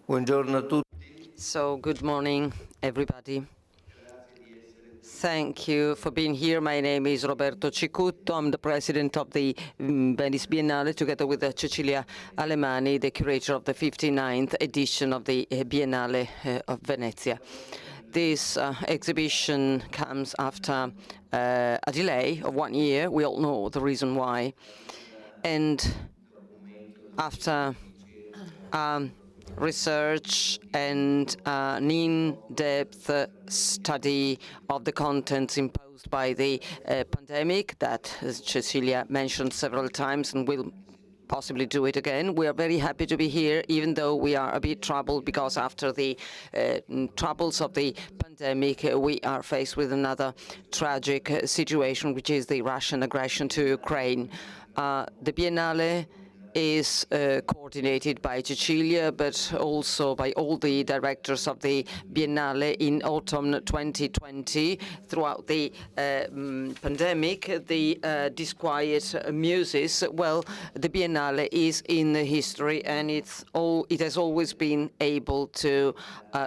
Buongiorno a tutti. So, good morning, everybody. Thank you for being here. My name is Roberto Cicutto. I'm the president of the Venice Biennale, together with Cecilia Alemani, the curator of the 59th edition of the Biennale of Venezia. This exhibition comes after a delay of 1 year. We all know the reason why. And after research and an in-depth study of the contents imposed by the pandemic that Cecilia mentioned several times and will possibly do it again. We are very happy to be here, even though we are a bit troubled because after the troubles of the pandemic, we are faced with another tragic situation, which is the Russian aggression to Ukraine. The Biennale is coordinated by Cecilia, but also by all the directors of the Biennale in autumn 2020. Throughout the pandemic, the disquiet muses, well, the Biennale is in history, and it has always been able to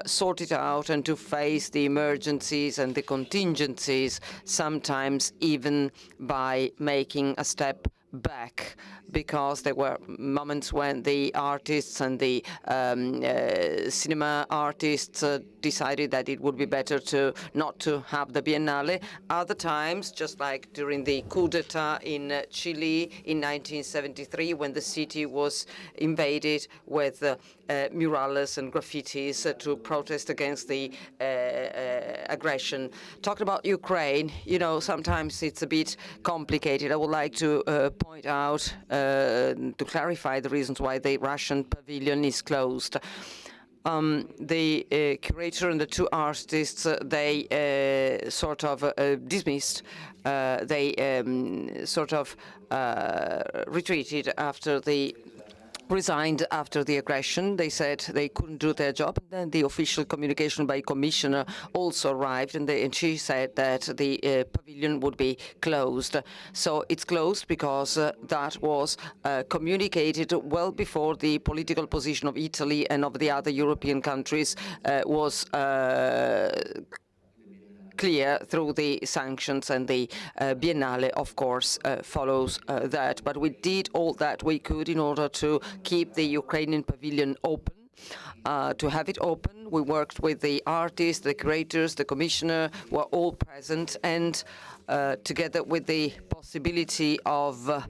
sort it out and to face the emergencies and the contingencies, sometimes even by making a step back, because there were moments when the artists and the cinema artists decided that it would be better not to have the Biennale. Other times, just like during the coup d'etat in Chile in 1973, when the city was invaded with murales and graffitis to protest against the aggression. Talking about Ukraine, sometimes it's a bit complicated. I would like to point out, to clarify the reasons why the Russian pavilion is closed. The curator and the two artists, they sort of dismissed, they sort of resigned after the aggression. They said they couldn't do their job. And then the official communication by commissioner also arrived, and she said that the pavilion would be closed. So it's closed because that was communicated well before the political position of Italy and of the other European countries was clear through the sanctions, and the Biennale, of course, follows that. But we did all that we could in order to keep the Ukrainian pavilion open. To have it open, we worked with the artists, the curators, the commissioner, were all present, and together with the possibility of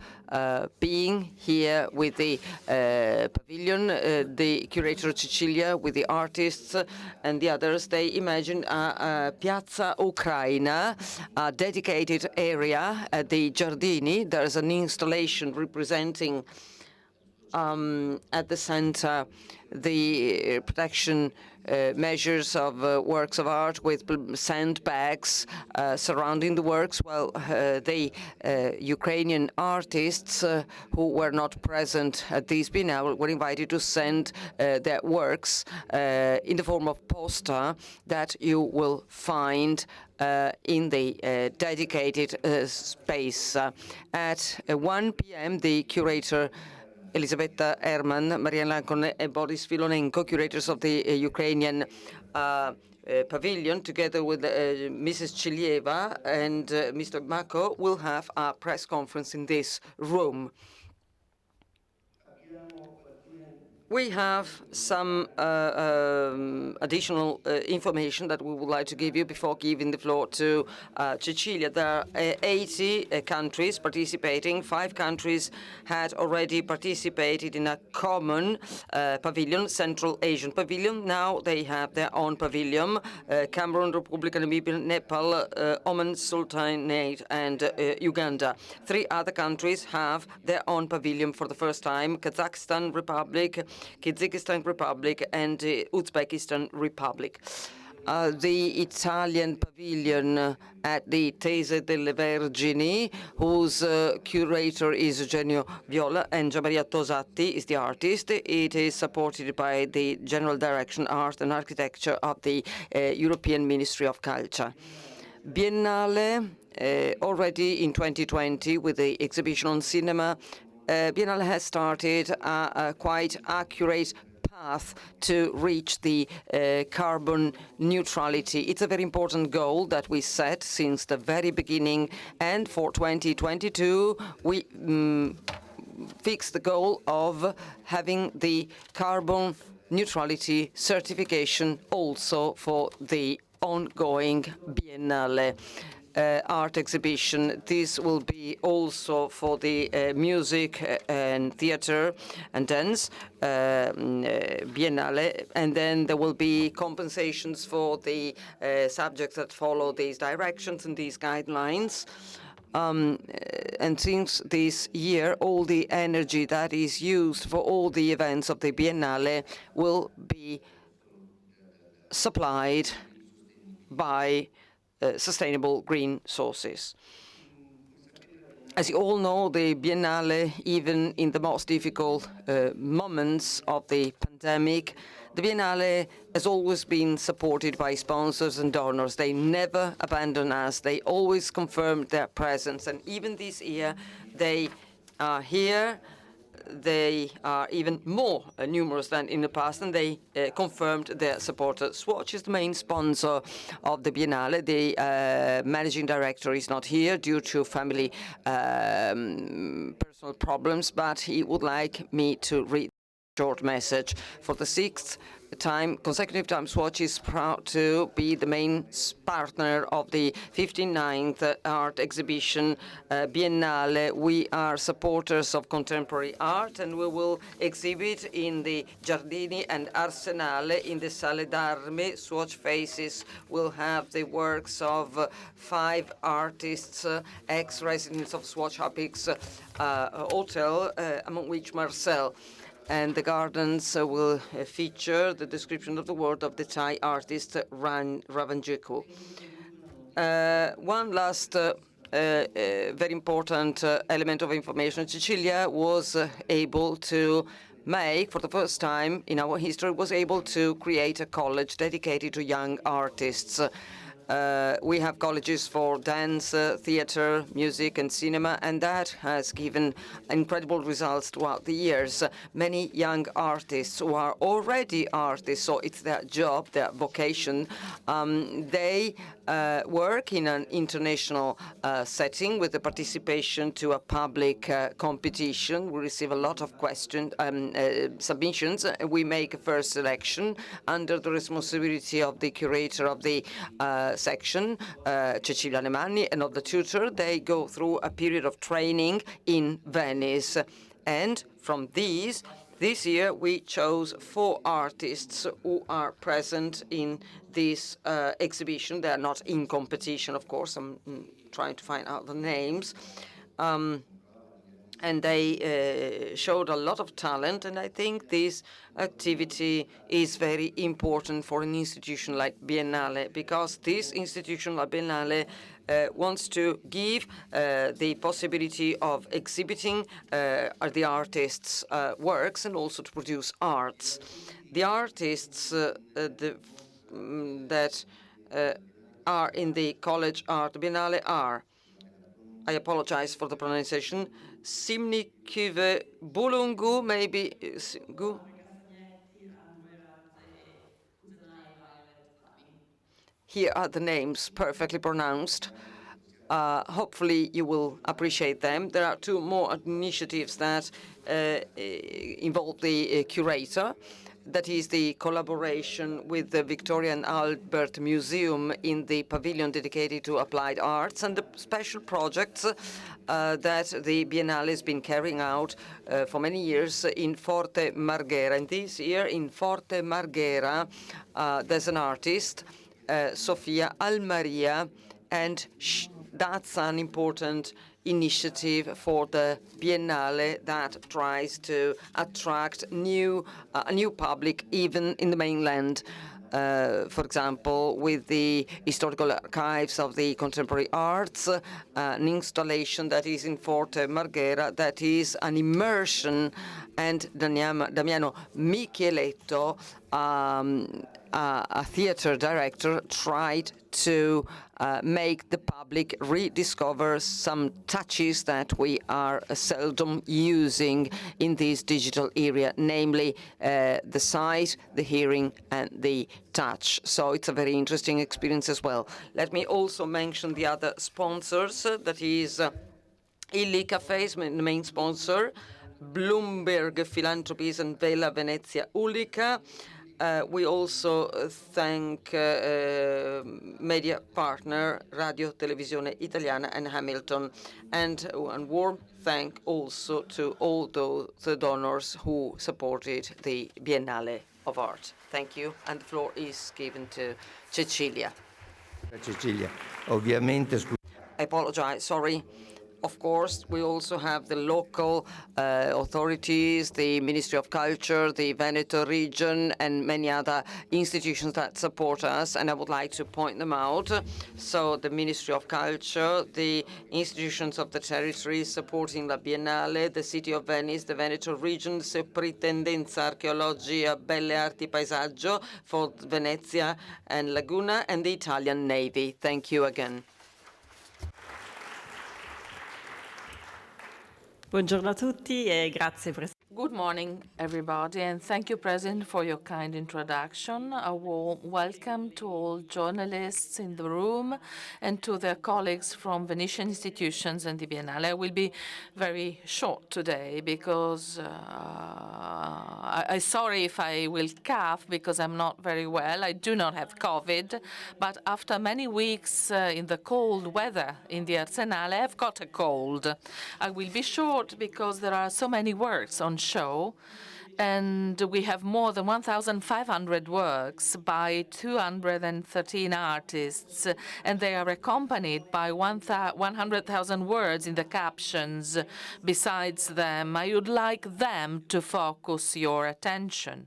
being here with the pavilion, the curator Cecilia, with the artists and the others, they imagined a Piazza Ucraina, a dedicated area at the Giardini. There's an installation representing at the center the protection measures of works of art with sandbags surrounding the works. Well, the Ukrainian artists who were not present at this Biennale were invited to send their works in the form of poster that you will find in the dedicated space. At 1 p.m., the curator Elisabetta Herman, Marian Lankon, and Boris Filonenko, curators of the Ukrainian Pavilion, together with Mrs. Chilieva and Mr. Mako, will have a press conference in this room. We have some additional information that we would like to give you before giving the floor to Cecilia. There are 80 countries participating. 5 countries had already participated in a common pavilion, Central Asian Pavilion. Now they have their own pavilion. Cameroon, Republic of Namibia, Nepal, Oman Sultanate, and Uganda. 3 other countries have their own pavilion for the first time: Kazakhstan Republic, Kyrgyzstan Republic, and Uzbekistan Republic. The Italian pavilion at the Tese delle Vergini, whose curator is Eugenio Viola, and Gianmaria Tosatti is the artist. It is supported by the General Direction Art and Architecture of the European Ministry of Culture. Biennale, already in 2020 with the exhibition on cinema, Biennale has started a quite accurate path to reach the carbon neutrality. It's a very important goal that we set since the very beginning, and for 2022 we fixed the goal of having the carbon neutrality certification also for the ongoing Biennale art exhibition. This will be also for the music and theater and dance Biennale, and then there will be compensations for the subjects that follow these directions and these guidelines. And since this year, all the energy that is used for all the events of the Biennale will be supplied by sustainable green sources. As you all know, the Biennale, even in the most difficult moments of the pandemic, the Biennale has always been supported by sponsors and donors. They never abandon us. They always confirm their presence. And even this year, they are here. They are even more numerous than in the past, and they confirmed their support. Swatch is the main sponsor of the Biennale. The managing director is not here due to family personal problems, but he would like me to read a short message. For the sixth consecutive time, Swatch is proud to be the main partner of the 59th art exhibition Biennale. We are supporters of contemporary art, and we will exhibit in the Giardini and Arsenale in the Sale d'Arme. Swatch Faces will have the works of 5 artists, ex-residents of Swatch Hapix Hotel, among which Marcel. And the gardens will feature the description of the work of the Thai artist Ravanjiku. One last very important element of information. Cecilia was able to make, for the first time in our history, was able to create a college dedicated to young artists. We have colleges for dance, theater, music, and cinema, and that has given incredible results throughout the years. Many young artists who are already artists, so it's their job, their vocation, they work in an international setting with the participation to a public competition. We receive a lot of submissions. We make a first selection under the responsibility of the curator of the section, Cecilia Alemani, and of the tutor. They go through a period of training in Venice. And from these, this year we chose 4 artists who are present in this exhibition. They are not in competition, of course. I'm trying to find out the names. And they showed a lot of talent, and I think this activity is very important for an institution like Biennale, because this institution like Biennale wants to give the possibility of exhibiting the artists' works and also to produce arts. The artists that are in the College Art Biennale are, I apologize for the pronunciation, Simnikive Bulungu, maybe. Here are the names perfectly pronounced. Hopefully you will appreciate them. There are 2 more initiatives that involve the curator. That is the collaboration with the Victoria and Albert Museum in the pavilion dedicated to applied arts, and the special projects that the Biennale has been carrying out for many years in Forte Marghera. And this year in Forte Marghera, there's an artist, Sofia Almaria, and that's an important initiative for the Biennale that tries to attract a new public, even in the mainland. For example, with the historical archives of the contemporary arts, an installation that is in Forte Marghera that is an immersion, and Damiano Micheletto a theater director tried to make the public rediscover some touches that we are seldom using in this digital era, namely the sight, the hearing, and the touch. So it's a very interesting experience as well. Let me also mention the other sponsors, that is Illy Cafes, the main sponsor, Bloomberg Philanthropies and Vela Venezia Ulica. We also thank media partner Radio Televisione Italiana and Hamilton, and a warm thank also to all those donors who supported the Biennale of Art. Thank you, and the floor is given to Cecilia. Cecilia, ovviamente. I apologize, sorry. Of course, we also have the local authorities, the Ministry of Culture, the Veneto region, and many other institutions that support us, and I would like to point them out. So the Ministry of Culture, the institutions of the territory supporting La Biennale, the City of Venice, the Veneto region, Soprintendenza Archeologia, Belle Arti Paesaggio for Venezia and Laguna, and the Italian Navy. Thank you again. Buongiorno a tutti e grazie Presidente. Good morning, everybody, and thank you, President, for your kind introduction. A warm welcome to all journalists in the room and to their colleagues from Venetian institutions and the Biennale. I will be very short today because I'm sorry if I will cough because I'm not very well. I do not have COVID, but after many weeks in the cold weather in the Arsenale, I've got a cold. I will be short because there are so many works on show, and we have more than 1,500 works by 213 artists, and they are accompanied by 100,000 words in the captions. Besides them, I would like them to focus your attention.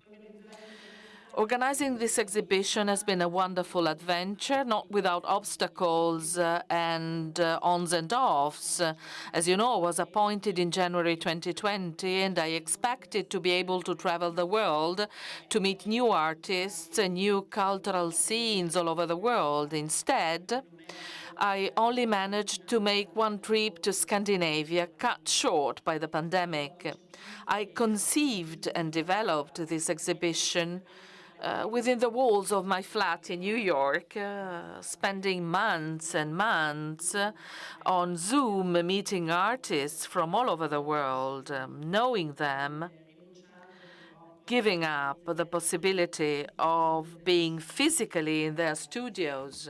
Organizing this exhibition has been a wonderful adventure, not without obstacles and ons and offs. As you know, I was appointed in January 2020, and I expected to be able to travel the world to meet new artists and new cultural scenes all over the world. Instead, I only managed to make one trip to Scandinavia, cut short by the pandemic. I conceived and developed this exhibition within the walls of my flat in New York, spending months and months on Zoom meeting artists from all over the world, knowing them, giving up the possibility of being physically in their studios.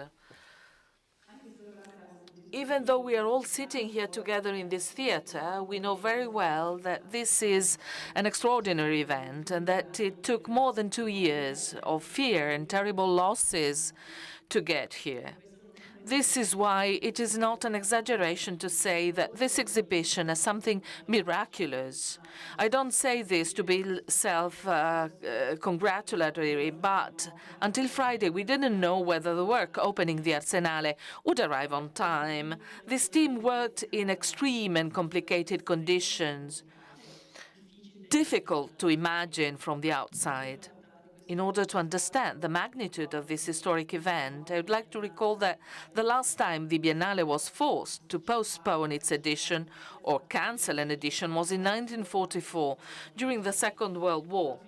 Even though we are all sitting here together in this theater, we know very well that this is an extraordinary event and that it took more than 2 years of fear and terrible losses to get here. This is why it is not an exaggeration to say that this exhibition is something miraculous. I don't say this to be self-congratulatory, but until Friday we didn't know whether the work opening the Arsenale would arrive on time. This team worked in extreme and complicated conditions, difficult to imagine from the outside. In order to understand the magnitude of this historic event, I would like to recall that the last time the Biennale was forced to postpone its edition or cancel an edition was in 1944, during the Second World War.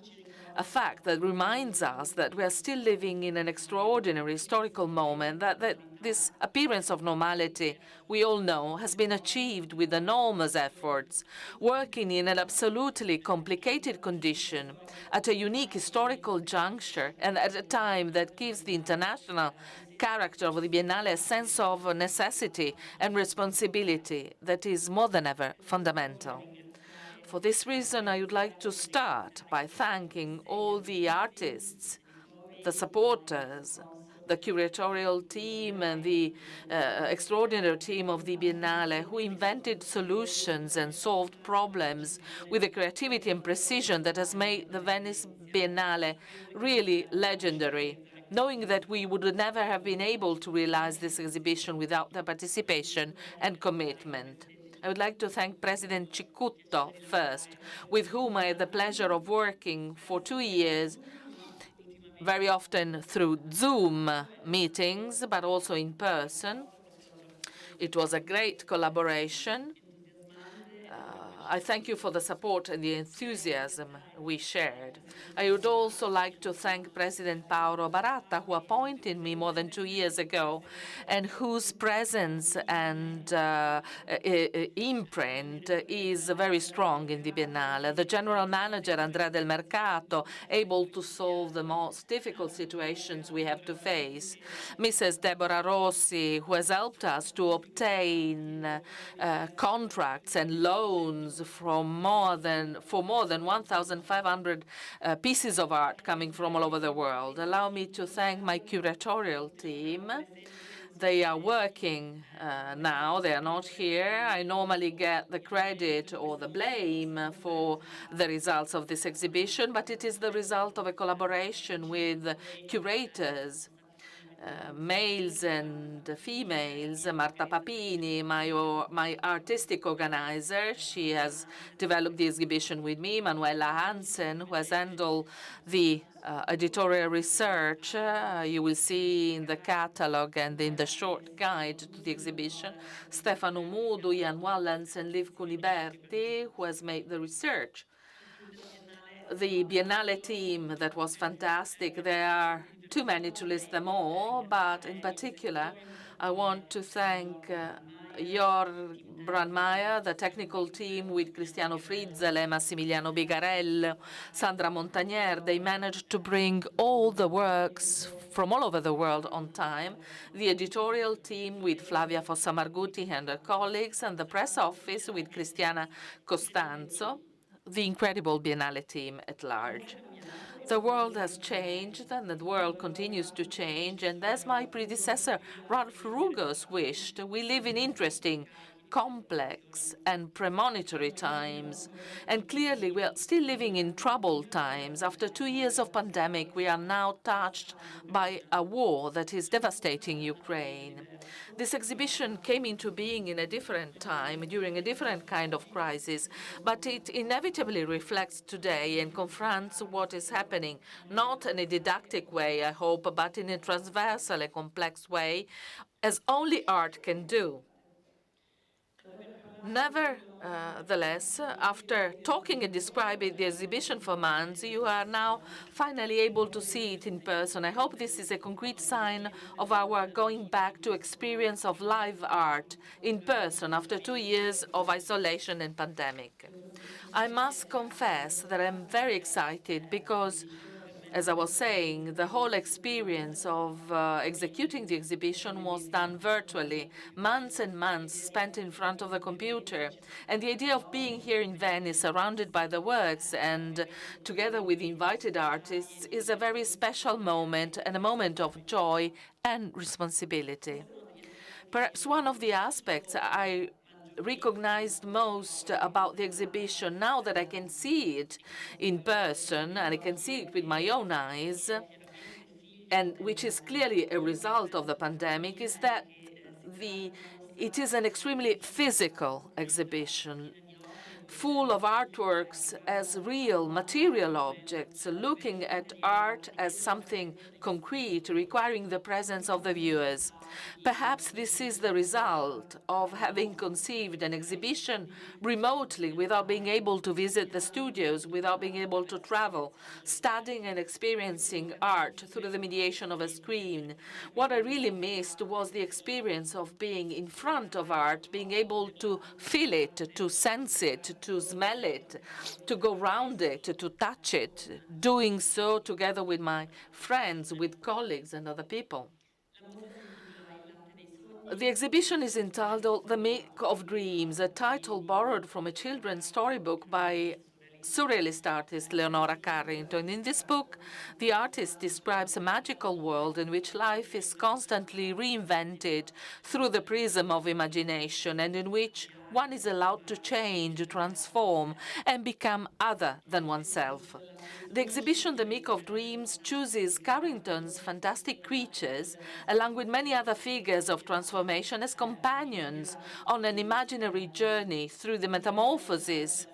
A fact that reminds us that we are still living in an extraordinary historical moment, that this appearance of normality, we all know, has been achieved with enormous efforts, working in an absolutely complicated condition, at a unique historical juncture, and at a time that gives the international character of the Biennale a sense of necessity and responsibility that is more than ever fundamental. For this reason, I would like to start by thanking all the artists, the supporters, the curatorial team and the extraordinary team of the Biennale who invented solutions and solved problems with a creativity and precision that has made the Venice Biennale really legendary, knowing that we would never have been able to realize this exhibition without their participation and commitment. I would like to thank President Cicutto first, with whom I had the pleasure of working for 2 years very often through Zoom meetings, but also in person. It was a great collaboration. I thank you for the support and the enthusiasm we shared. I would also like to thank President Paolo Baratta, who appointed me more than 2 years ago, and whose presence and imprint is very strong in the Biennale. The general manager, Andrea Del Mercato, able to solve the most difficult situations we have to face. Mrs. Deborah Rossi, who has helped us to obtain contracts and loans for more than 1,500 pieces of art coming from all over the world. Allow me to thank my curatorial team. They are working now. They are not here. I normally get the credit or the blame for the results of this exhibition, but it is the result of a collaboration with curators, males and females. Marta Papini, my artistic organizer, she has developed the exhibition with me. Manuela Hansen, who has handled the editorial research, you will see in the catalog and in the short guide to the exhibition. Stefano Mudu, Ian Wallens, and Liv Culiberti, who has made the research. The Biennale team, that was fantastic. There are too many to list them all, but in particular, I want to thank Jor Brandmeier, the technical team with Cristiano Frizzele, Massimiliano Bigarello, Sandra Montagnier. They managed to bring all the works from all over the world on time. The editorial team with Flavia Fossa Margutti and her colleagues, and the press office with Cristiana Costanzo, the incredible Biennale team at large. The world has changed, and the world continues to change, and as my predecessor, Ralph Rugos, wished, we live in interesting, complex, and premonitory times. And clearly, we are still living in troubled times. After 2 years of pandemic, we are now touched by a war that is devastating Ukraine. This exhibition came into being in a different time, during a different kind of crisis, but it inevitably reflects today and confronts what is happening, not in a didactic way, I hope, but in a transversal and complex way, as only art can do. Nevertheless, after talking and describing the exhibition for months, you are now finally able to see it in person. I hope this is a concrete sign of our going back to experience of live art in person after 2 years of isolation and pandemic. I must confess that I'm very excited because, as I was saying, the whole experience of executing the exhibition was done virtually, months and months spent in front of the computer. And the idea of being here in Venice, surrounded by the works and together with invited artists, is a very special moment and a moment of joy and responsibility. Perhaps one of the aspects I recognized most about the exhibition, now that I can see it in person and I can see it with my own eyes, and which is clearly a result of the pandemic, is that it is an extremely physical exhibition, full of artworks as real material objects, looking at art as something concrete, requiring the presence of the viewers. Perhaps this is the result of having conceived an exhibition remotely, without being able to visit the studios, without being able to travel, studying and experiencing art through the mediation of a screen. What I really missed was the experience of being in front of art, being able to feel it, to sense it, to smell it, to go round it, to touch it, doing so together with my friends, with colleagues and other people. The exhibition is entitled The Make of Dreams, a title borrowed from a children's storybook by surrealist artist Leonora Carrington. In this book, the artist describes a magical world in which life is constantly reinvented through the prism of imagination, and in which one is allowed to change, transform, and become other than oneself. The exhibition, The Make of Dreams, chooses Carrington's fantastic creatures, along with many other figures of transformation, as companions on an imaginary journey through the metamorphosis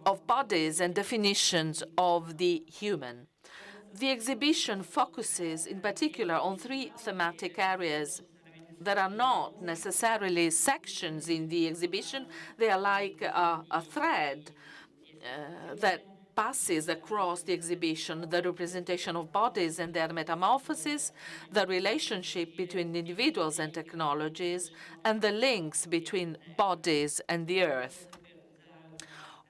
of bodies and definitions of the human. The exhibition focuses in particular on three thematic areas. There are not necessarily sections in the exhibition. They are like a thread that passes across the exhibition: the representation of bodies and their metamorphosis, the relationship between individuals and technologies, and the links between bodies and the earth.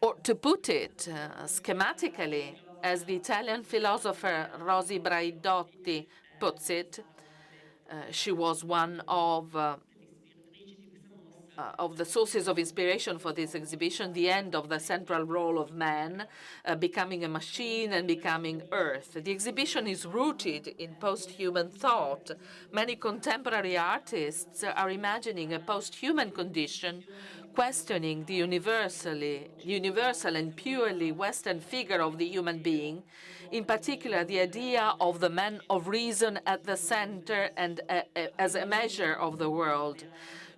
Or to put it schematically, as the Italian philosopher Rosi Braidotti puts it, she was one of the sources of inspiration for this exhibition, the end of the central role of man, becoming a machine and becoming earth. The exhibition is rooted in post-human thought. Many contemporary artists are imagining a post-human condition, questioning the universal and purely Western figure of the human being, in particular the idea of the man of reason at the center and as a measure of the world,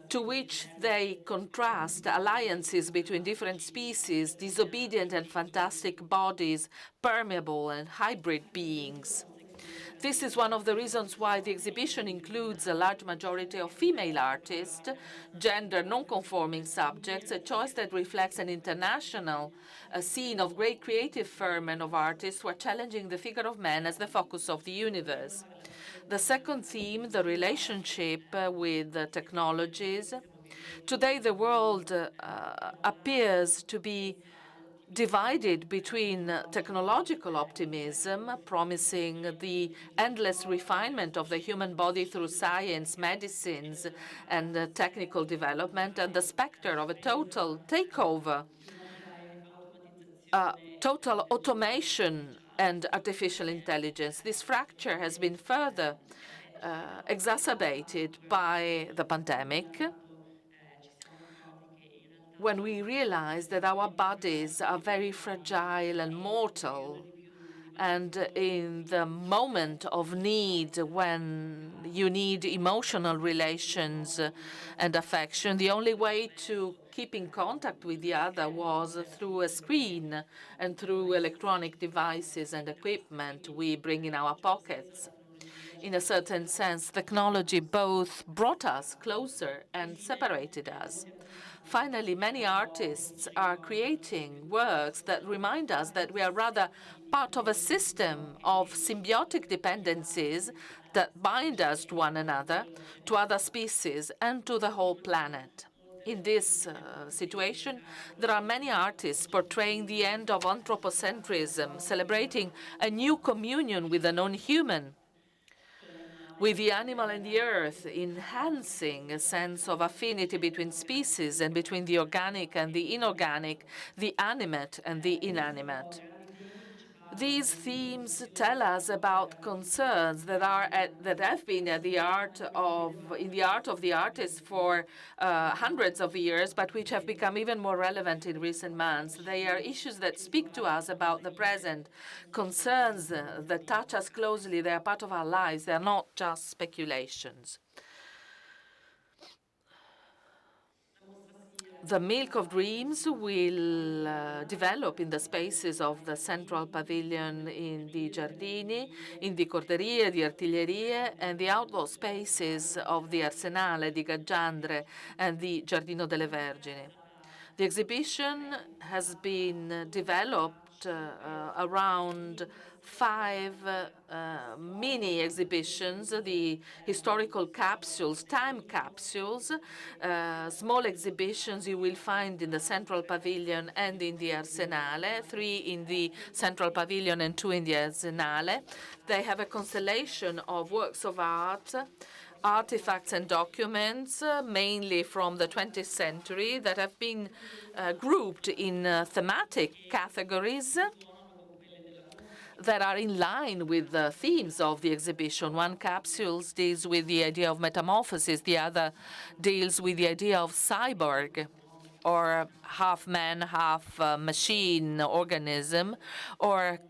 to which they contrast alliances between different species, disobedient and fantastic bodies, permeable and hybrid beings. This is one of the reasons why the exhibition includes a large majority of female artists, gender non-conforming subjects, a choice that reflects an international scene of great creative ferment of artists who are challenging the figure of man as the focus of the universe. The second theme, the relationship with technologies. Today, the world appears to be divided between technological optimism, promising the endless refinement of the human body through science, medicines, and technical development, and the specter of a total takeover, total automation and artificial intelligence. This fracture has been further exacerbated by the pandemic, when we realize that our bodies are very fragile and mortal, and in the moment of need, when you need emotional relations and affection, the only way to keep in contact with the other was through a screen and through electronic devices and equipment we bring in our pockets. In a certain sense, technology both brought us closer and separated us. Finally, many artists are creating works that remind us that we are rather part of a system of symbiotic dependencies that bind us to one another, to other species, and to the whole planet. In this situation, there are many artists portraying the end of anthropocentrism, celebrating a new communion with the non-human, with the animal and the earth, enhancing a sense of affinity between species and between the organic and the inorganic, the animate and the inanimate. These themes tell us about concerns that have been in the art of the artist for hundreds of years, but which have become even more relevant in recent months. They are issues that speak to us about the present, concerns that touch us closely. They are part of our lives. They are not just speculations. The Milk of Dreams will develop in the spaces of the central pavilion in the Giardini, in the Corterie, the Artiglierie, and the outdoor spaces of the Arsenale di Gaggiandre and the Giardino delle Vergini. The exhibition has been developed around 5 mini exhibitions, the historical capsules, time capsules, small exhibitions you will find in the Central Pavilion and in the Arsenale, 3 in the Central Pavilion and 2 in the Arsenale. They have a constellation of works of art, artifacts and documents, mainly from the 20th century, that have been grouped in thematic categories that are in line with the themes of the exhibition. One capsule deals with the idea of metamorphosis, the other deals with the idea of cyborg, or half man, half machine organism, or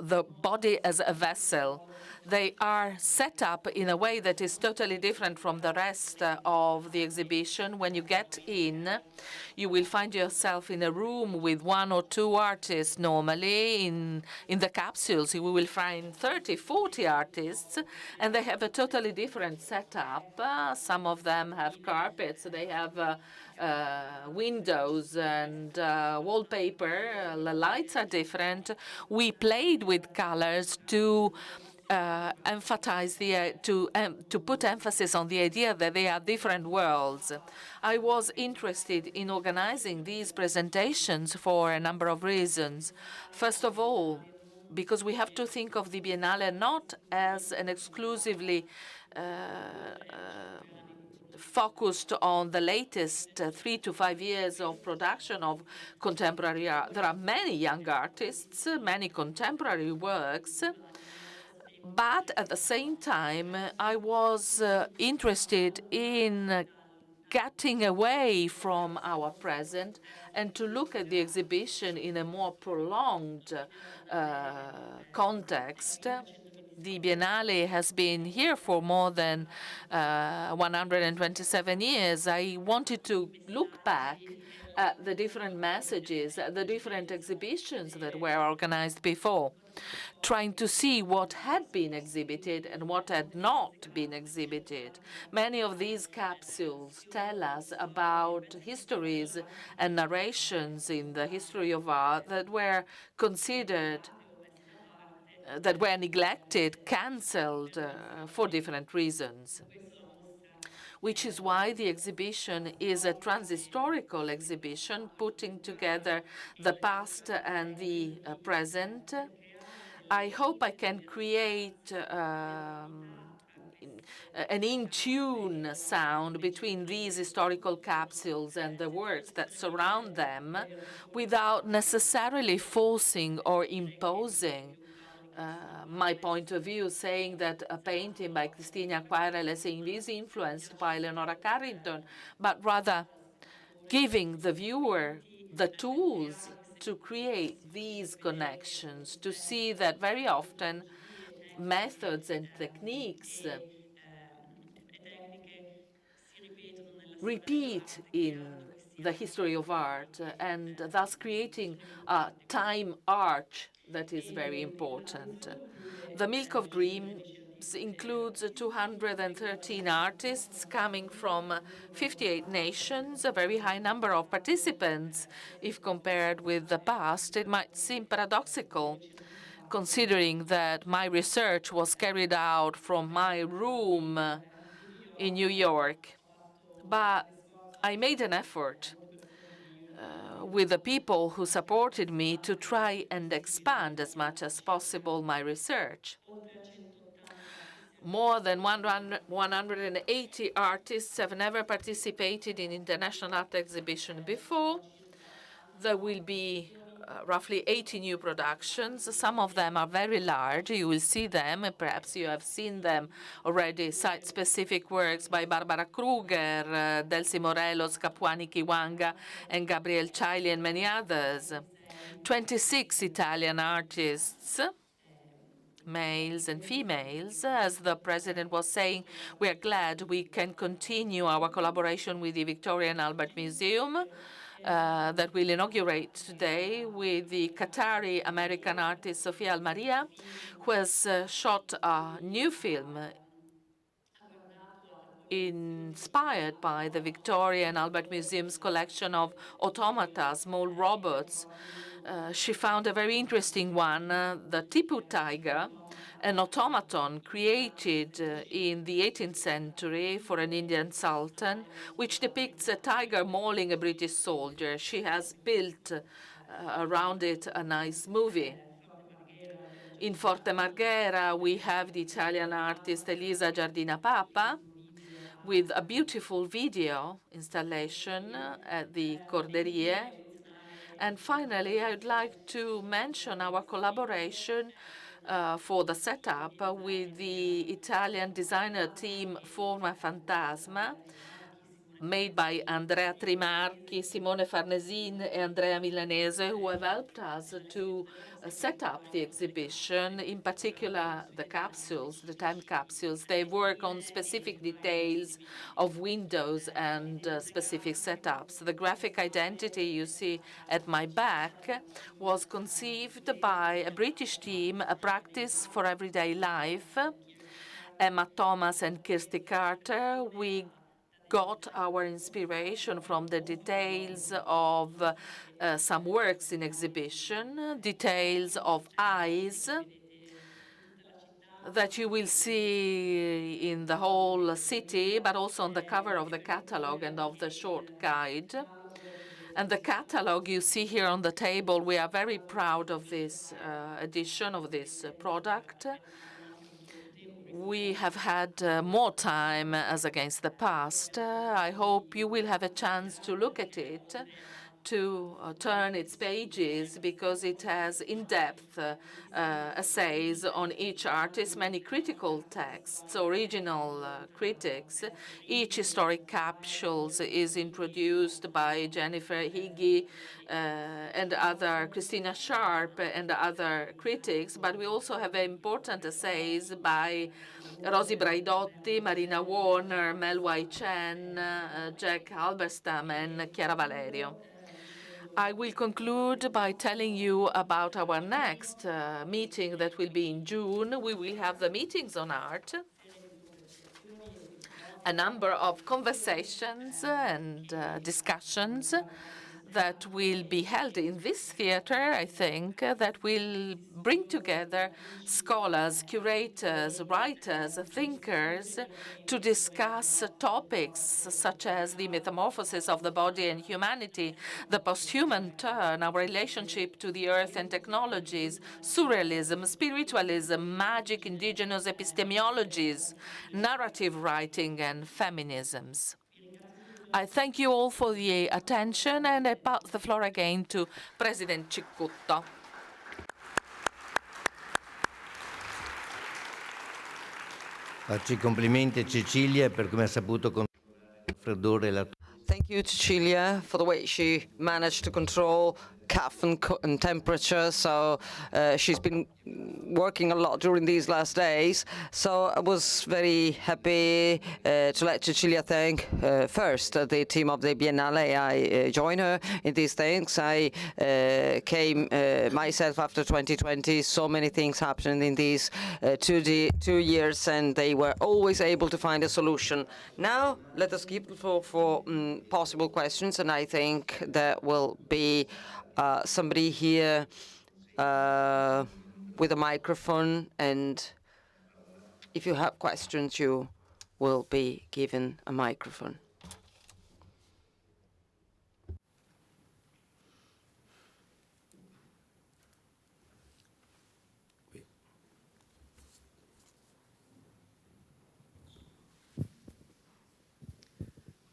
the body as a vessel. they are set up in a way that is totally different from the rest of the exhibition. When you get in, you will find yourself in a room with one or two artists normally. In the capsules, you will find 30, 40 artists, and they have a totally different setup. Some of them have carpets, they have windows and wallpaper. The lights are different. We played with colors to emphasize to put emphasis on the idea that they are different worlds. I was interested in organizing these presentations for a number of reasons. First of all, because we have to think of the Biennale not as an exclusively focused on the latest 3 to 5 years of production of contemporary art. There are many young artists, many contemporary works, but at the same time, I was interested in getting away from our present and to look at the exhibition in a more prolonged context. The Biennale has been here for more than 127 years. I wanted to look back at the different messages, at the different exhibitions that were organized before, trying to see what had been exhibited and what had not been exhibited. Many of these capsules tell us about histories and narrations in the history of art that were considered that were neglected, cancelled for different reasons, which is why the exhibition is a transhistorical exhibition, putting together the past and the present. I hope I can create an in-tune sound between these historical capsules and the works that surround them without necessarily forcing or imposing my point of view, saying that a painting by Cristina Quaerele is influenced by Leonora Carrington, but rather giving the viewer the tools to create these connections, to see that very often methods and techniques repeat in the history of art, and thus creating a time arch that is very important. The Milk of Dreams includes 213 artists coming from 58 nations, a very high number of participants. If compared with the past, it might seem paradoxical, considering that my research was carried out from my room in New York. But I made an effort with the people who supported me to try and expand as much as possible my research. More than 180 artists have never participated in international art exhibition before. There will be roughly 80 new productions. Some of them are very large. You will see them. Perhaps you have seen them already. Site-specific works by Barbara Kruger, Delcy Morelos, Capuani Kiwanga, and Gabriel Chaili, and many others. 26 Italian artists, males and females. As the president was saying, we are glad we can continue our collaboration with the Victoria and Albert Museum that will inaugurate today with the Qatari American artist Sofia Almaria, who has shot a new film inspired by the Victoria and Albert Museum's collection of automata, small robots. She found a very interesting one, the Tipu tiger, an automaton created in the 18th century for an Indian sultan, which depicts a tiger mauling a British soldier. She has built around it a nice movie. In Forte Marghera, we have the Italian artist Elisa Giardina Papa with a beautiful video installation at the Corderie. And finally, I would like to mention our collaboration for the setup with the Italian designer team Forma Fantasma. made by Andrea Trimarchi, Simone Farnesin, and Andrea Milanese, who have helped us to set up the exhibition, in particular the capsules, the time capsules. They work on specific details of windows and specific setups. The graphic identity you see at my back was conceived by a British team, A Practice for Everyday Life, Emma Thomas and Kirsty Carter. We got our inspiration from the details of some works in exhibition, details of eyes that you will see in the whole city, but also on the cover of the catalog and of the short guide. And the catalog you see here on the table, we are very proud of this edition of this product. We have had more time as against the past. I hope you will have a chance to look at it, to turn its pages, because it has in-depth essays on each artist, many critical texts, original critics. Each historic capsule is introduced by Jennifer Higgy and other, Christina Sharp and other critics, but we also have important essays by Rosi Braidotti, Marina Warner, Mel Wai Chen, Jack Halberstam, and Chiara Valerio. I will conclude by telling you about our next meeting that will be in June. We will have the meetings on art, a number of conversations and discussions that will be held in this theater, I think, that will bring together scholars, curators, writers, thinkers to discuss topics such as the metamorphosis of the body and humanity, the post-human turn, our relationship to the earth and technologies, surrealism, spiritualism, magic, indigenous epistemologies, narrative writing, and feminisms. I thank you all for the attention, and I pass the floor again to President Cicutto. Faccio I complimenti a Cecilia per come ha saputo raffreddore la Thank you, Cecilia, for the way she managed to control cough and temperature. So she's been working a lot during these last days. So I was very happy to let Cecilia thank first the team of the Biennale. I joined her in these things. I came myself after 2020. So many things happened in these 2 years, and they were always able to find a solution. Now let us keep the floor for possible questions, and I think there will be somebody here with a microphone, and if you have questions, you will be given a microphone.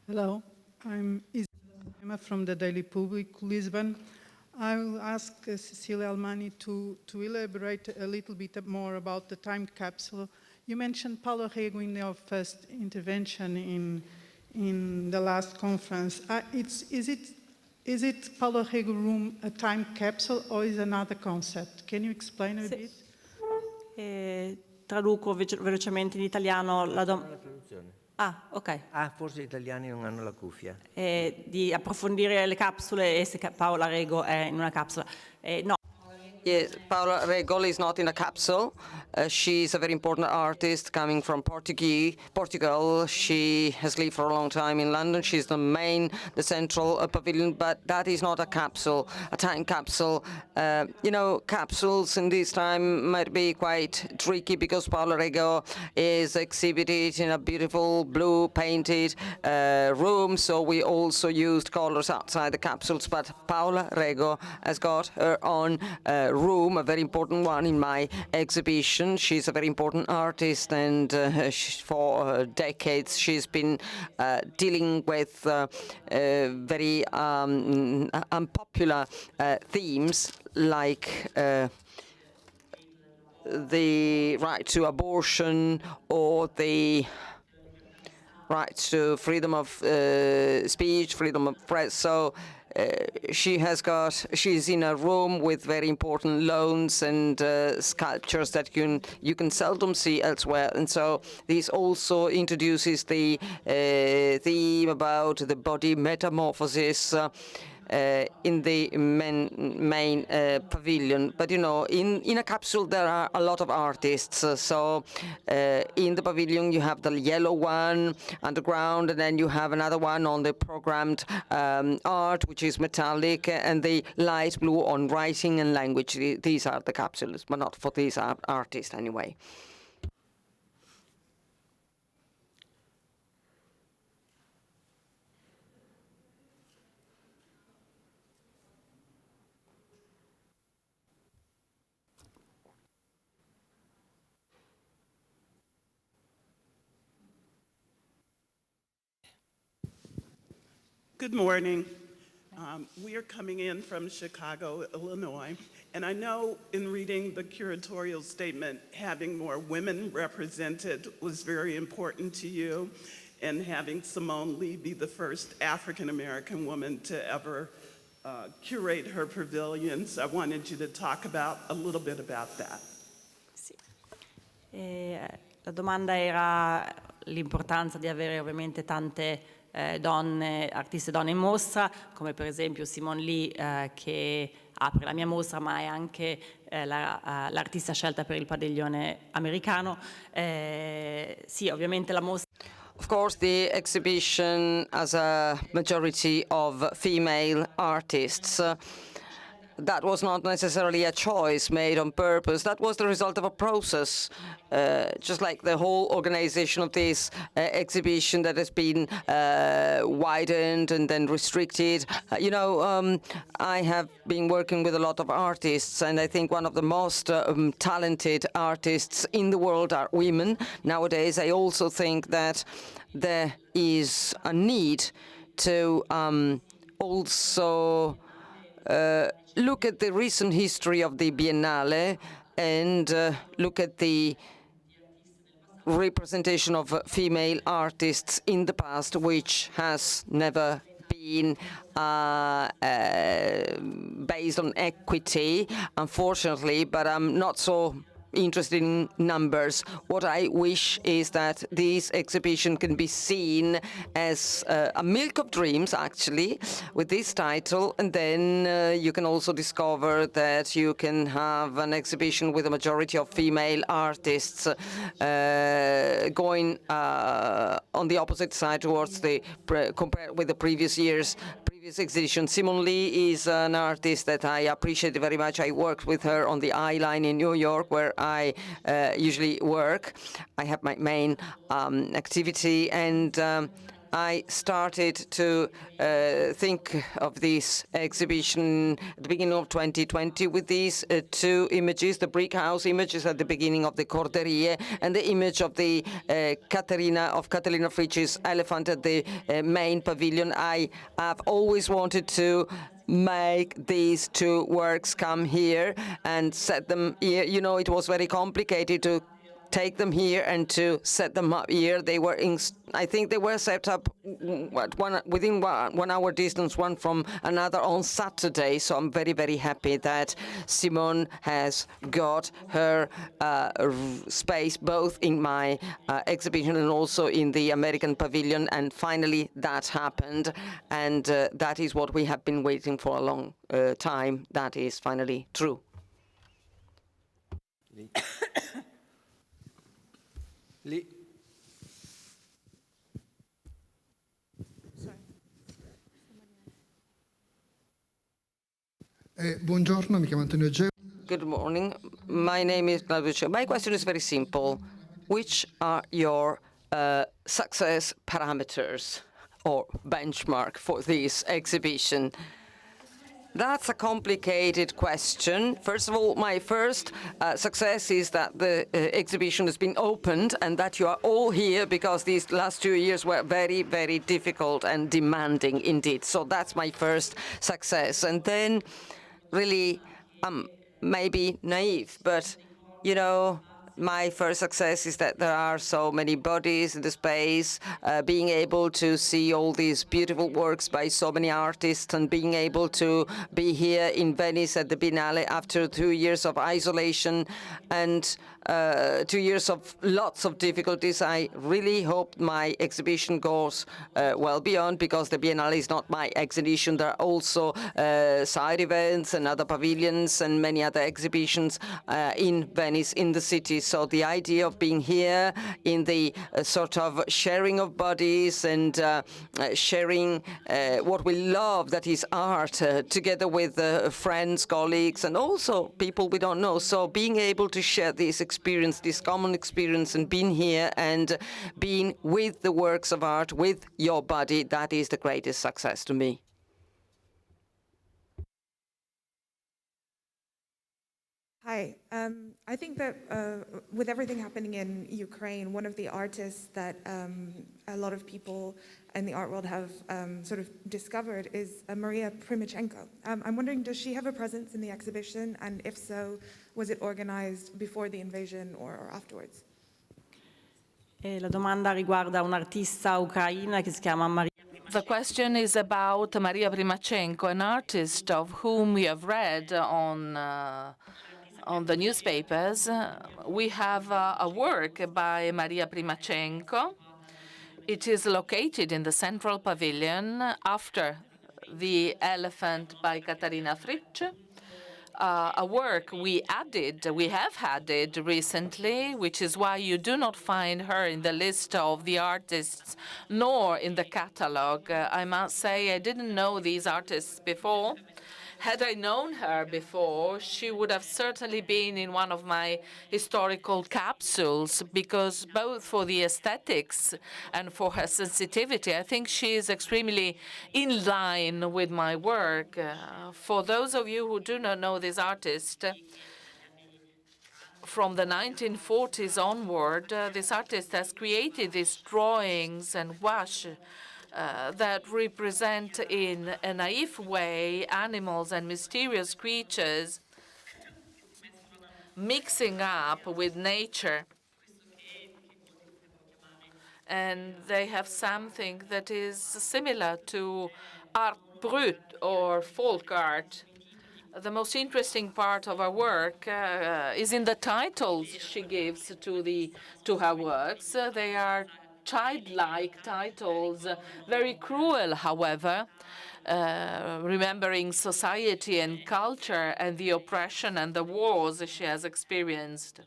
Hello, I'm Isabel from the Daily Public, Lisbon. I will ask Cecilia Alemani to elaborate a little bit more about the time capsule. You mentioned Paulo Rego in your first intervention in the last conference. Is it Paulo Rego room a time capsule, or is another concept? Can you explain a bit? Traduco velocemente in italiano la domanda. Ah, ok. Ah, forse gli italiani non hanno la cuffia. Di approfondire le capsule e se Paola Rego è in una capsula. No. Yes, Paula Rego is not in a capsule. She's a very important artist coming from Portugal. She has lived for a long time in London. She's the central pavilion, but that is not a capsule, a time capsule. You know, capsules in this time might be quite tricky because Paula Rego is exhibited in a beautiful blue painted room, so we also used colors outside the capsules, but Paula Rego has got her own room, a very important one in my exhibition. She's a very important artist, and for decades she's been dealing with very unpopular themes like the right to abortion or the rights to freedom of speech, freedom of press. So she's in a room with very important loans and sculptures that you can seldom see elsewhere. And so this also introduces the theme about the body metamorphosis in the main pavilion. But you know, in a capsule there are a lot of artists. So in the pavilion you have the yellow one underground, and then you have another one on the programmed art, which is metallic, and the light blue on writing and language. These are the capsules, but not for these artists anyway. Good morning. We are coming in from Chicago, Illinois, and I know in reading the curatorial statement, having more women represented was very important to you, and having Simone Lee be the first African-American woman to ever curate her pavilions. I wanted you to talk about a little bit about that. Sì. La domanda era l'importanza di avere ovviamente tante donne, artiste donne in mostra, come per esempio Simone Lee che apre la mia mostra, ma è anche l'artista scelta per il padiglione americano. Sì, ovviamente la mostra. Of course, the exhibition has a majority of female artists. That was not necessarily a choice made on purpose. That was the result of a process, just like the whole organization of this exhibition that has been widened and then restricted. You know, I have been working with a lot of artists, and I think one of the most talented artists in the world are women. Nowadays, I also think that there is a need to also look at the recent history of the Biennale and look at the representation of female artists in the past, which has never been based on equity, unfortunately, but I'm not so interested in numbers. What I wish is that this exhibition can be seen as a milk of dreams, actually, with this title, and then you can also discover that you can have an exhibition with a majority of female artists going on the opposite side towards the compared with the previous year's exhibition. Simone Lee is an artist that I appreciate very much. I worked with her on the Eye Line in New York, where I usually work. I have my main activity, and I started to think of this exhibition at the beginning of 2020 with these two images. The brick house image is at the beginning of the Corderie, and the image of the Caterina Fricci's elephant at the main pavilion. I have always wanted to make these two works come here and set them here. You know, it was very complicated to take them here and to set them up here. They were I think they were set up within 1 hour distance, one from another, on Saturday. So I'm very, very happy that Simone has got her space both in my exhibition and also in the American Pavilion. And finally that happened. And that is what we have been waiting for a long time. That is finally true. Lì. Buongiorno, mi chiamo Antonio Geo. Good morning. My name is Roberto. My question is very simple. Which are your success parameters or benchmark for this exhibition? That's a complicated question. First of all, my first success is that the exhibition has been opened and that you are all here, because these last 2 years were very, very difficult and demanding indeed. So that's my first success. And then really, maybe naive, but, you know, My first success is that there are so many bodies in the space, being able to see all these beautiful works by so many artists and being able to be here in Venice at the Biennale after 2 years of isolation and 2 years of lots of difficulties. I really hope my exhibition goes well beyond, because the Biennale is not my exhibition. There are also side events and other pavilions and many other exhibitions in Venice, in the city. So the idea of being here in the sort of sharing of bodies and sharing what we love, that is art, together with friends, colleagues, and also people we don't know. So being able to share this experience, this common experience, and being here and being with the works of art, with your body, that is the greatest success to me. Hi. I think that with everything happening in Ukraine, one of the artists that a lot of people in the art world have sort of discovered is Maria Primichenko. I'm wondering, does she have a presence in the exhibition? And if so, was it organized before the invasion or afterwards? La domanda riguarda un'artista ucraina che si chiama Maria. The question is about Maria Primichenko, an artist of whom we have read on the newspapers. We have a work by Maria Primichenko. It is located in the Central Pavilion after The Elephant by Katarina Fritsch. A work we have added recently, which is why you do not find her in the list of the artists, nor in the catalog. I must say, I didn't know these artists before. Had I known her before, she would have certainly been in one of my historical capsules, because both for the aesthetics and for her sensitivity, I think she is extremely in line with my work. For those of you who do not know this artist, from the 1940s onward, this artist has created these drawings and gouache that represent in a naive way animals and mysterious creatures mixing up with nature. And they have something that is similar to art brut or folk art. The most interesting part of her work is in the titles she gives to her works. They are childlike titles, very cruel, however, remembering society and culture and the oppression and the wars she has experienced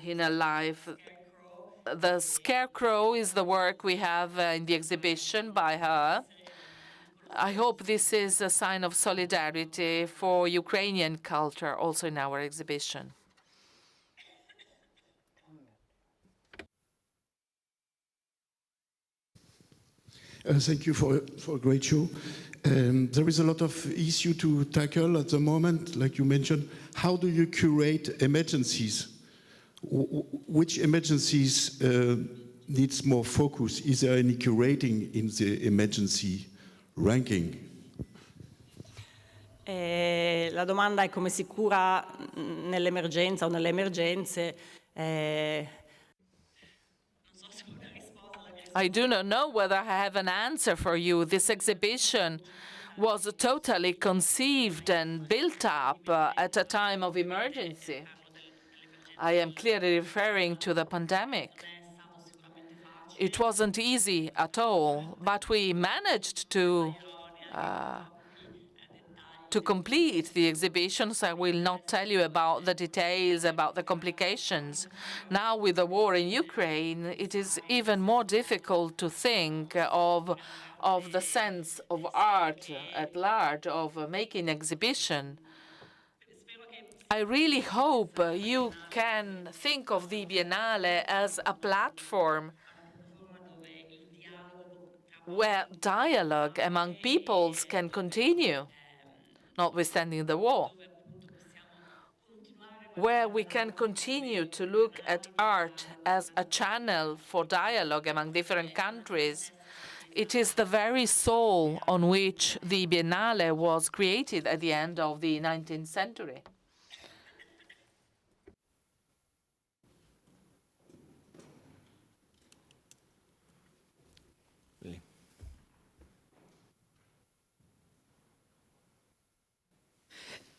in her life. The Scarecrow is the work we have in the exhibition by her. I hope this is a sign of solidarity for Ukrainian culture also in our exhibition. Thank you for a great show. There is a lot of issue to tackle at the moment, like you mentioned. How do you curate emergencies? Which emergencies needs more focus? Is there any curating in the emergency ranking? La domanda è come si cura nell'emergenza o nelle emergenze. I do not know whether I have an answer for you. This exhibition was totally conceived and built up at a time of emergency. I am clearly referring to the pandemic. It wasn't easy at all, but we managed to complete the exhibitions. I will not tell you about the details, about the complications. Now, with the war in Ukraine, it is even more difficult to think of the sense of art at large, of making exhibition. I really hope you can think of the Biennale as a platform where dialogue among peoples can continue, notwithstanding the war, where we can continue to look at art as a channel for dialogue among different countries. It is the very soul on which the Biennale was created at the end of the 19th century.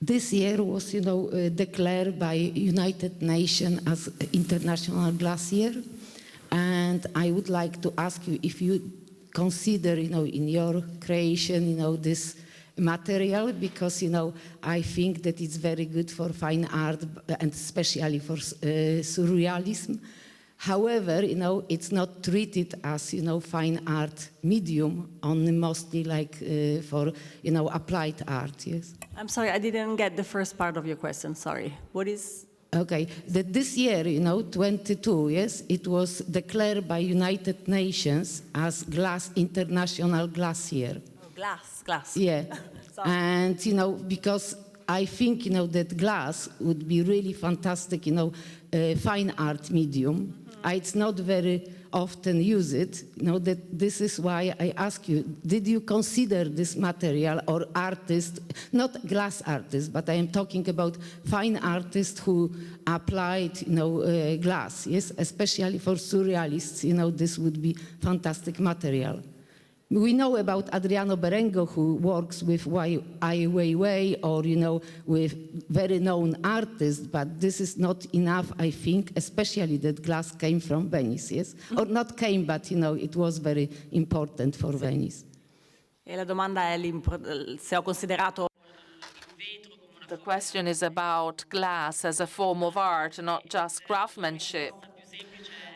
this year was, declared by United Nations as International Glass Year. And I would like to ask you if you consider, in your creation, this material, because, I think that it's very good for fine art and especially for surrealism. However, it's not treated as, fine art medium, only mostly like for, applied art, yes? I'm sorry, I didn't get the first part of your question, sorry. What is? Okay, that this year, 22, yes, it was declared by United Nations as International Glass Year. Oh, glass. Yeah, and, because I think, that glass would be really fantastic, fine art medium. It's not very often used, that this is why I ask you, did you consider this material or artist, not glass artists, but I am talking about fine artists who applied, glass, yes, especially for surrealists, this would be fantastic material. We know about Adriano Berengo, who works with Ai Weiwei or, with very known artists, but this is not enough, I think, especially that glass came from Venice, yes? Or not came, but, it was very important for Venice. E la domanda è se ho considerato. The question is about glass as a form of art, not just craftsmanship.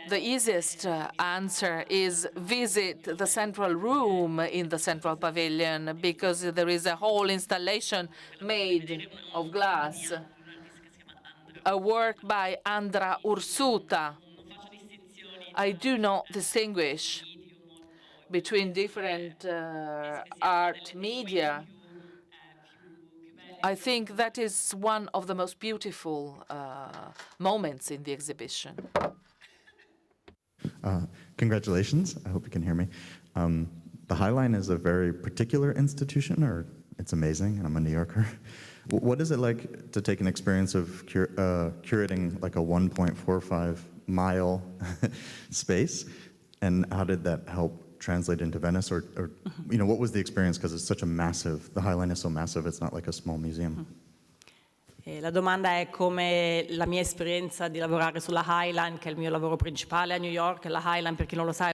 The easiest answer is visit the central room in the central pavilion, because there is a whole installation made of glass, a work by Andra Ursuta. I do not distinguish between different art media. I think that is one of the most beautiful moments in the exhibition. Congratulations. I hope you can hear me. The High Line is a very particular institution, or it's amazing, and I'm a New Yorker. What is it like to take an experience of curating like a 1.45 mile space, and how did that help translate into Venice? Or what was the experience? Because it's such a massive, the High Line is so massive, it's not like a small museum. La domanda è come la mia esperienza di lavorare sulla High Line, che è il mio lavoro principale a New York. La High Line, per chi non lo sa,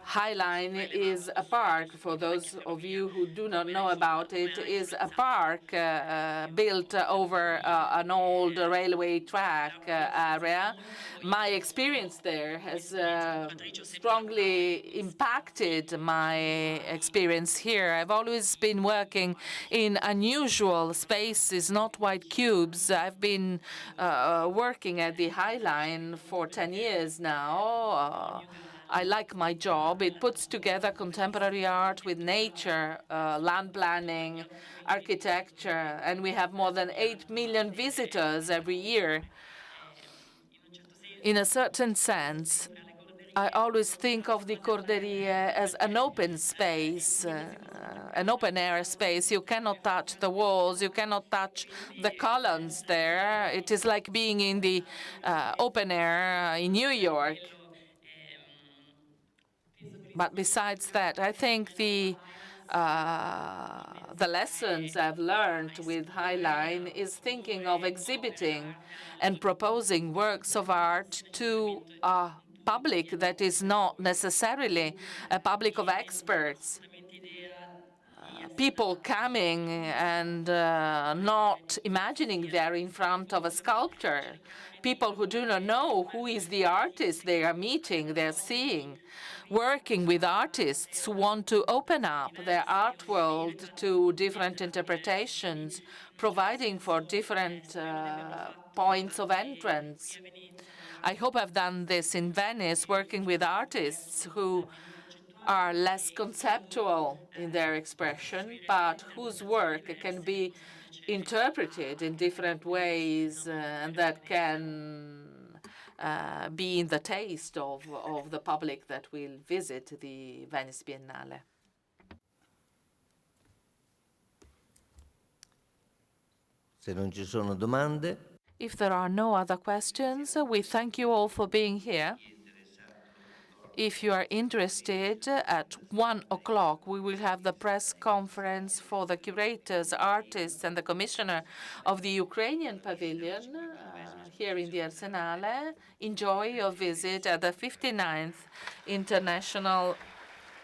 High Line is a park, for those of you who do not know about it, is a park built over an old railway track area. My experience there has strongly impacted my experience here. I've always been working in unusual spaces, not white cubes. I've been working at the High Line for 10 years now. I like my job. It puts together contemporary art with nature, land planning, architecture, and we have more than 8 million visitors every year. In a certain sense, I always think of the Corderie as an open space, an open-air space. You cannot touch the walls, you cannot touch the columns there. It is like being in the open air in New York. But besides that, I think the lessons I've learned with High Line is thinking of exhibiting and proposing works of art to a public that is not necessarily a public of experts. People coming and not imagining they're in front of a sculptor. People who do not know who is the artist they are meeting, they're seeing. Working with artists who want to open up their art world to different interpretations, providing for different points of entrance. I hope I've done this in Venice, working with artists who are less conceptual in their expression, but whose work can be interpreted in different ways, and that can be in the taste of the public that will visit the Venice Biennale. Se non ci sono domande. If there are no other questions, we thank you all for being here. If you are interested, at 1 o'clock we will have the press conference for the curators, artists, and the commissioner of the Ukrainian Pavilion here in the Arsenale. Enjoy your visit at the 59th International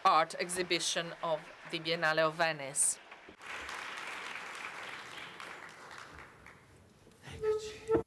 Art Exhibition of the Biennale of Venice. Eccoci.